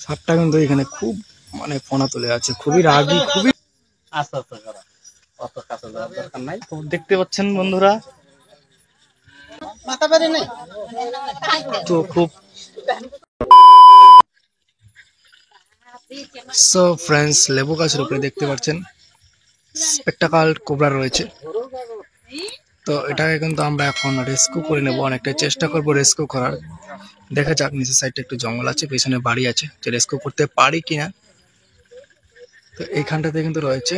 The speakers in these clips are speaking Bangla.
সাপটা কিন্তু এখানে খুব মানে ফনা তুলে আছে, খুবই রাগী, খুবই আস্তে আস্তে করা, অত কাছে যাওয়ার দরকার নাই। তো দেখতে পাচ্ছেন বন্ধুরা, মাথা পারে নাই তো খুব সো ফ্রেন্ডস, লেবু গাছের উপরে দেখতে পাচ্ছেন স্পেকটাকাল কোবরা রয়েছে। তো এটাকে কিন্তু আমরা এখন রেস্কিউ করে নেব, অনেকটা চেষ্টা করব রেস্কিউ করার। দেখা যাক, নিচের সাইডে একটু জঙ্গল আছে, পেছনে বাড়ি আছে, যে রেস্কিউ করতে পারি কিনা। তো এইখানটাতে কিন্তু রয়েছে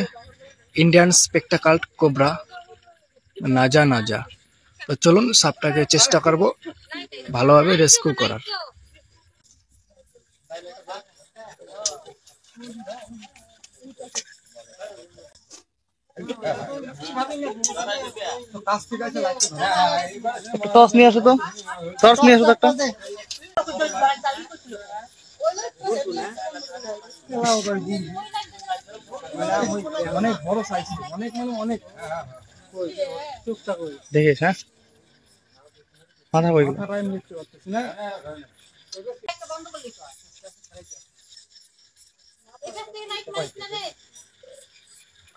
ইন্ডিয়ান স্পেকটাকাল কোবরা নাজা নাজা। তো চলুন সাপটাকে চেষ্টা করব ভালোভাবে রেস্কিউ করার। টর্চ নিয়ে আসো তো, টর্চ নিয়ে আসো তো একটা। অনেক বড় সাইজ, অনেক মানে অনেক। দেখিস, হ্যাঁ মাথা বই না।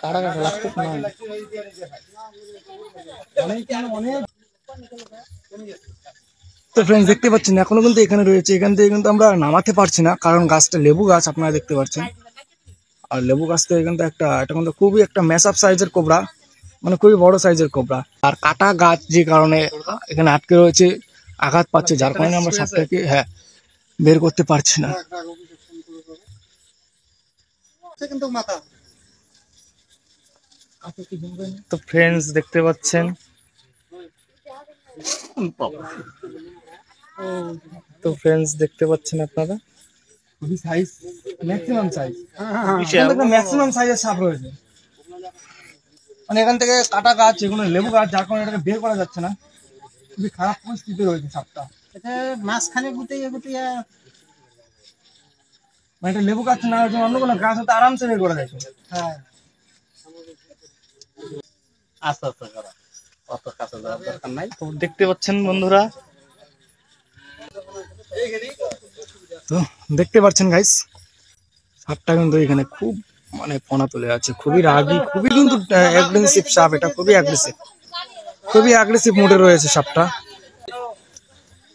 কাটা কাটা লাগতো না। তো ফ্রেন্ডস দেখতে পাচ্ছেন এখনো কিন্তু এখানে রয়েছে, এখান থেকে কিন্তু আমরা নামাতে পারছি না, কারণ গাছটা লেবু গাছ, আপনারা দেখতে পাচ্ছেন। আর লেবু গাছ থেকে কিন্তু এটা কিন্তু খুবই একটা ম্যাসআপ সাইজের কোবরা, মানে খুবই বড় সাইজের কোবরা। আর কাটা গাছ যে কারণে এখানে আটকে রয়েছে, আঘাত পাচ্ছে, যার কারণে আমরা সাপটাকে বের করতে পারছি না। কিন্তু মাথা তো ফ্রেন্ডস দেখতে পাচ্ছেন, তো ফ্রেন্ডস দেখতে পাচ্ছেন আপনারা, খুবই সাইজ, ম্যাক্সিমাম সাইজ, ম্যাক্সিমাম সাইজের সাপ রয়েছে। মানে এখান থেকে কাটা গাছ, এগুলো লেবু গাছ, যার কারণে এটাকে বের করা যাচ্ছে না, খুবই খারাপ পরিস্থিতি রয়েছে সাপটা। এটা মাঝখানে গুটিয়ে গুটিয়ে, মানে এটা লেবু গাছ না, অন্য কোনো গাছ হতে আরামসে বের করা যায়। হ্যাঁ আস্তে আস্তে করা, অত কাছে যাওয়ার দরকার নাই। তো দেখতে পাচ্ছেন বন্ধুরা, তো দেখতে পাচ্ছেন গাইস, সাপটা কিন্তু এখানে খুব মানে ফনা তুলে আছে, খুবই রাগী, খুবই কিন্তু অ্যাগ্রেসিভ সাপ, এটা খুবই অ্যাগ্রেসিভ মোডে রয়েছে সাপটা।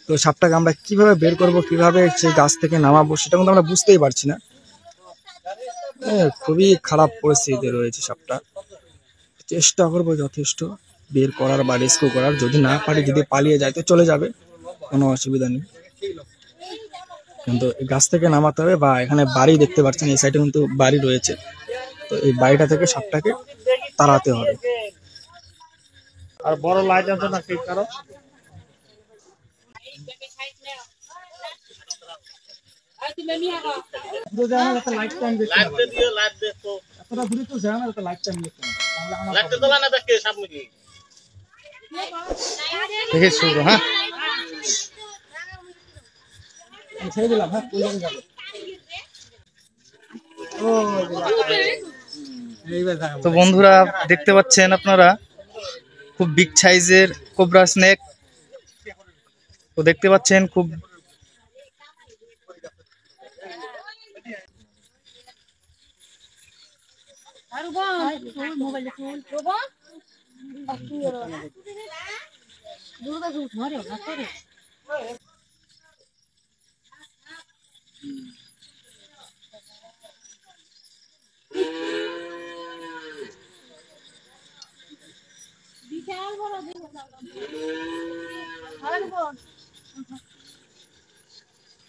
তো সাপটাকে আমরা কিভাবে বের করব, কিভাবে সেই গাছ থেকে নামাবো, সেটা কিন্তু আমরা বুঝতেই পারছি না। খুবই খারাপ পরিস্থিতিতে রয়েছে সাপটা। চেষ্টা করবো যথেষ্ট বের করার বা রেস্কিউ করার, যদি না পারি, যদি পালিয়ে যায় তো চলে যাবে, কোনো অসুবিধা নেই। কিন্তু এই গাছ থেকে নামাতে হবে, বা এখানে বাড়ি দেখতে পাচ্ছেন, এই সাইডে কিন্তু বাড়ি রয়েছে, তো এই বাড়িটা থেকে সাপটাকে তাড়াতে হবে। আর বড় লাইট আছে না সেই কারণ দেখে শুরু, হ্যাঁ ছেড়ে দিলাম, হ্যাঁ তো বন্ধুরা দেখতে পাচ্ছেন আপনারা, খুব বিগ সাইজের কোবরা স্নেক। তো দেখতে পাচ্ছেন খুব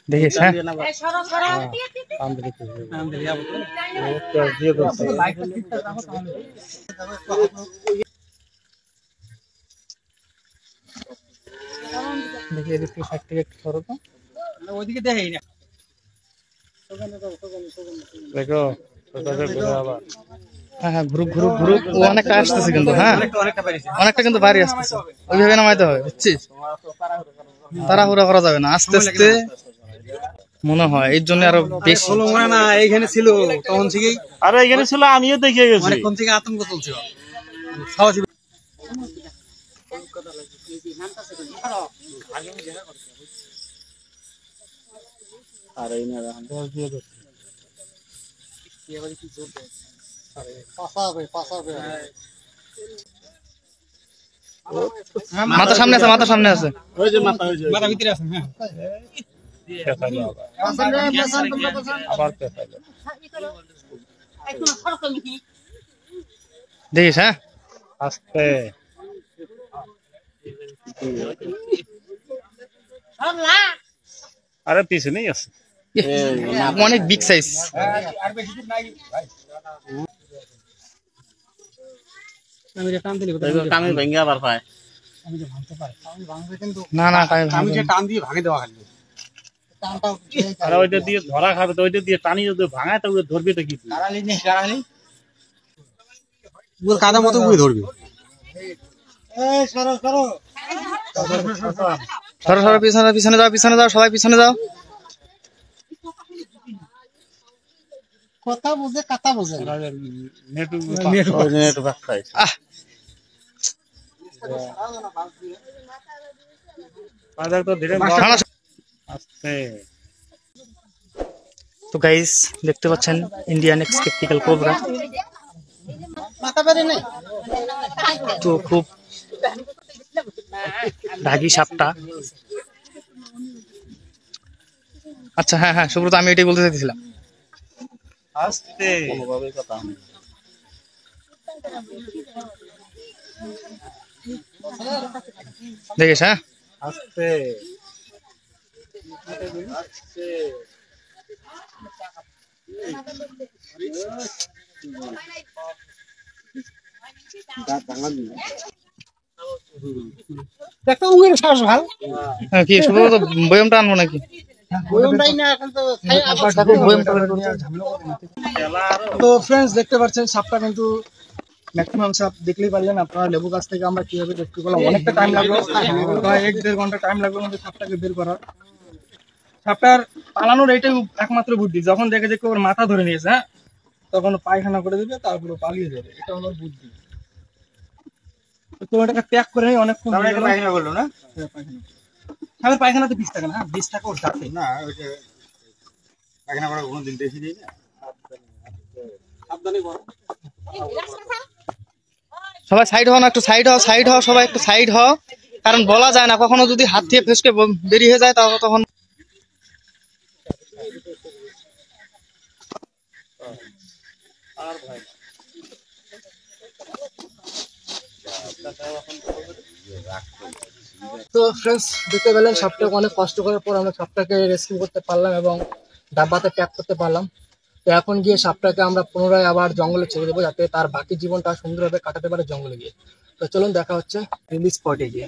দেখিস, হ্যাঁ দেখি এদিক থেকে সাইড থেকে একটু সরো তো, ওইদিকে দেখেই না। দেখো হ্যাঁ হ্যাঁ, ঘুরুক ঘুরুক ঘুরুক, ও অনেকটা আসতেছে কিন্তু, হ্যাঁ অনেকটা কিন্তু বাড়ি আসতেছে, ওইভাবে নামাইতে হবে, বুঝছিস, তাড়াহুড়া করা যাবে না, আস্তে আস্তে মনে হয়, এর জন্য আরো বেশি মনে না এইখানে ছিল তখন থেকেই, আরে এখানে ছিল, আমিও দেখে গেছি, অনেকক্ষণ থেকে আতঙ্ক চলছিল। আর এই না মাথা সামনে আছে, মাথা সামনে আছে। ওই যে মাথা ওই যে মাথা ভিতরে আছে। হ্যাঁ আবার পেছাইলো। দেখিস, হ্যাঁ আস্তে আরে পিছনেই আছে। অনেক বিগ সাইজ। কামি ভেঙে আবার পায়। না না, আমি যে টান দিয়ে ভাঙে দেওয়া খালি। আর ওইটা দিয়ে ধরা খাবে তো, ওইটা দিয়ে টানি যদি ভাঙায় তো ওই ধরবে তো কি? পুরো কাদা মতো করে ধরবে। সরো সরো, পিছনে পিছনে যাও, পিছনে যাও, সবাই পিছনে যাও। কথা বুঝে কথা বুঝে আহ তো গাইস দেখতে পাচ্ছেন ইন্ডিয়ান স্পেকটিক্যাল কোবরা। তো খুব ঢাকি সাপটা। আচ্ছা হ্যাঁ হ্যাঁ সুব্রত, আমি এটাই বলতে চাইছিলাম। আস্তে কোনোভাবে কথা নেই। দেখিস, হ্যাঁ আস্তে আস্তে দেখো উইল শ্বাস ভাল হ্যাঁ, কি সুব্রত বয়মটা আনবো নাকি? ওইটাই না এখন তো খাই আবার তো ফ্রেন্ডস দেখতে পাচ্ছেন সাপটা কিন্তু ম্যাক্সিমাম সাপ দেখলেই পারলেন আপনারা। লেবু গাছ থেকে আমরা কিভাবে রেস্কিউ করলাম, অনেকটা টাইম লাগলো, প্রায় 1-1.5 ঘন্টা টাইম লাগলো আমাদের সাপটাকে বের করার। সাপটার পালানোর এইটাই একমাত্র বুদ্ধি, যখন দেখে যে ওর মাথা ধরে নিয়েছে, হ্যাঁ তখন পায়খানা করে দিবে, তারপরে পালিয়ে যাবে, এটা হলো বুদ্ধি। তো এটাকে প্যাক করে নিই, অনেকক্ষণ হয়ে গেল। পায়খানা করলো না? হ্যাঁ, পায়খানা। সাপের পায়খানাতে বিষ থাকে না, বিষ থাকে ওর দাঁতে। না ওইটা পায়খানা করা কোনোদিন দেখি দিই না। সাবধানে করো। সবাই সাইড হও না, একটু সাইড হও, সাইড হও, সবাই একটু সাইড হও, কারণ বলা যায় না কখনো যদি হাত থেকে ফেসকে বেরিয়ে যায় তাহলে তখন। তো ফ্রেন্ডস দেখতে পেলেন সাপটাকে অনেক কষ্ট করার পর আমরা সাপটাকে রেস্কিউ করতে পারলাম এবং ডাব্বাতে প্যাক করতে পারলাম। তো এখন গিয়ে সাপটাকে আমরা পুনরায় আবার জঙ্গলে ছেড়ে দেবো, যাতে তার বাকি জীবনটা সুন্দরভাবে কাটাতে পারে জঙ্গলে গিয়ে। তো চলুন দেখা হচ্ছে রিলিজ স্পটে গিয়ে।